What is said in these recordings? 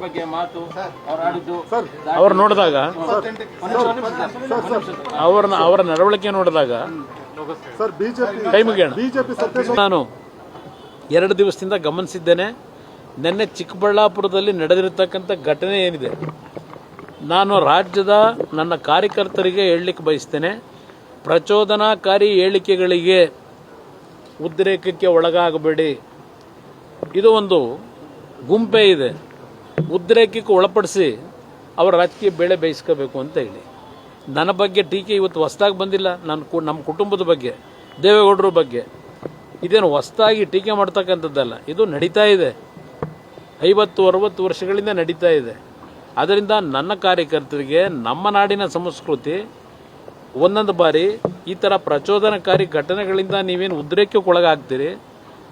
ಬಗ್ಗೆ ಮಾತು ಅವ್ರು ಆಡಿದ್ದು ಅವ್ರು ನೋಡಿದಾಗ ಅವರ ನಡವಳಿಕೆ ನೋಡಿದಾಗ ಕೈ ಮುಗಿಯೋಣ. ನಾನು 2 ದಿವಸದಿಂದ ಗಮನಿಸಿದ್ದೇನೆ. ನಿನ್ನೆ ಚಿಕ್ಕಬಳ್ಳಾಪುರದಲ್ಲಿ ನಡೆದಿರತಕ್ಕಂಥ ಘಟನೆ ಏನಿದೆ, ನಾನು ರಾಜ್ಯದ ನನ್ನ ಕಾರ್ಯಕರ್ತರಿಗೆ ಹೇಳಲಿಕ್ಕೆ ಬಯಸ್ತೇನೆ, ಪ್ರಚೋದನಾಕಾರಿ ಹೇಳಿಕೆಗಳಿಗೆ ಉದ್ರೇಕಕ್ಕೆ ಒಳಗಾಗಬೇಡಿ. ಇದು ಒಂದು ಗುಂಪೇ ಇದೆ, ಉದ್ರೇಕಕ್ಕೆ ಒಳಪಡಿಸಿ ಅವರ ರಾಜಕೀಯ ಬೇಳೆ ಬೇಯಿಸ್ಕೋಬೇಕು ಅಂತ ಹೇಳಿ. ನನ್ನ ಬಗ್ಗೆ ಟೀಕೆ ಇವತ್ತು ಹೊಸದಾಗಿ ಬಂದಿಲ್ಲ. ನಮ್ಮ ಕುಟುಂಬದ ಬಗ್ಗೆ, ದೇವೇಗೌಡರ ಬಗ್ಗೆ ಇದೇನು ಹೊಸದಾಗಿ ಟೀಕೆ ಮಾಡ್ತಕ್ಕಂಥದ್ದಲ್ಲ. ಇದು ನಡೀತಾ ಇದೆ, 50-60 ವರ್ಷಗಳಿಂದ ನಡೀತಾ ಇದೆ. ಅದರಿಂದ ನನ್ನ ಕಾರ್ಯಕರ್ತರಿಗೆ ನಮ್ಮ ನಾಡಿನ ಸಂಸ್ಕೃತಿ ಒಂದೊಂದು ಬಾರಿ ಈ ಥರ ಪ್ರಚೋದನಕಾರಿ ಘಟನೆಗಳಿಂದ ನೀವೇನು ಉದ್ರೇಕಕ್ಕೊಳಗಾಗ್ತೀರಿ,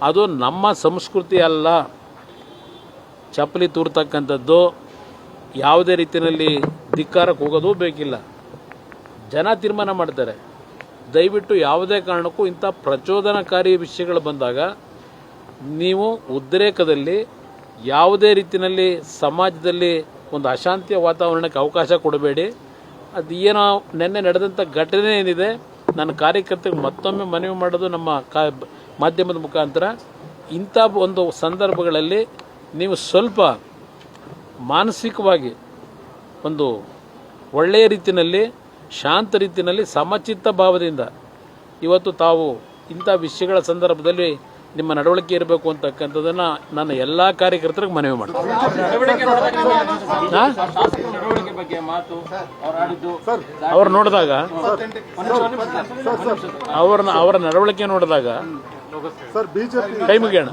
ಅದು ನಮ್ಮ ಸಂಸ್ಕೃತಿ ಅಲ್ಲ. ಚಪ್ಪಲಿ ತೂರ್ತಕ್ಕಂಥದ್ದು, ಯಾವುದೇ ರೀತಿಯಲ್ಲಿ ಧಿಕ್ಕಾರಕ್ಕೆ ಹೋಗೋದು ಬೇಕಿಲ್ಲ. ಜನ ತೀರ್ಮಾನ ಮಾಡ್ತಾರೆ. ದಯವಿಟ್ಟು ಯಾವುದೇ ಕಾರಣಕ್ಕೂ ಇಂಥ ಪ್ರಚೋದನಕಾರಿ ವಿಷಯಗಳು ಬಂದಾಗ ನೀವು ಉದ್ರೇಕದಲ್ಲಿ ಯಾವುದೇ ರೀತಿಯಲ್ಲಿ ಸಮಾಜದಲ್ಲಿ ಒಂದು ಅಶಾಂತಿಯ ವಾತಾವರಣಕ್ಕೆ ಅವಕಾಶ ಕೊಡಬೇಡಿ. ಅದು ಏನೋ ನಿನ್ನೆ ನಡೆದಂಥ ಘಟನೆ ಏನಿದೆ, ನನ್ನ ಕಾರ್ಯಕರ್ತರಿಗೆ ಮತ್ತೊಮ್ಮೆ ಮನವಿ ಮಾಡೋದು ನಮ್ಮ ಮಾಧ್ಯಮದ ಮುಖಾಂತರ, ಇಂಥ ಒಂದು ಸಂದರ್ಭಗಳಲ್ಲಿ ನೀವು ಸ್ವಲ್ಪ ಮಾನಸಿಕವಾಗಿ ಒಂದು ಒಳ್ಳೆಯ ರೀತಿಯಲ್ಲಿ, ಶಾಂತ ರೀತಿಯಲ್ಲಿ, ಸಮಚಿತ್ತ ಭಾವದಿಂದ ಇವತ್ತು ತಾವು ಇಂಥ ವಿಷಯಗಳ ಸಂದರ್ಭದಲ್ಲಿ ನಿಮ್ಮ ನಡವಳಿಕೆ ಇರಬೇಕು ಅಂತಕ್ಕಂಥದ್ದನ್ನು ನನ್ನ ಎಲ್ಲ ಕಾರ್ಯಕರ್ತರಿಗೆ ಮನವಿ ಮಾಡ್ತೀನಿ. ಅವ್ರು ನೋಡಿದಾಗ ಅವರ ನಡವಳಿಕೆ ನೋಡಿದಾಗ ಕೈ ಮುಗಿಯೋಣ.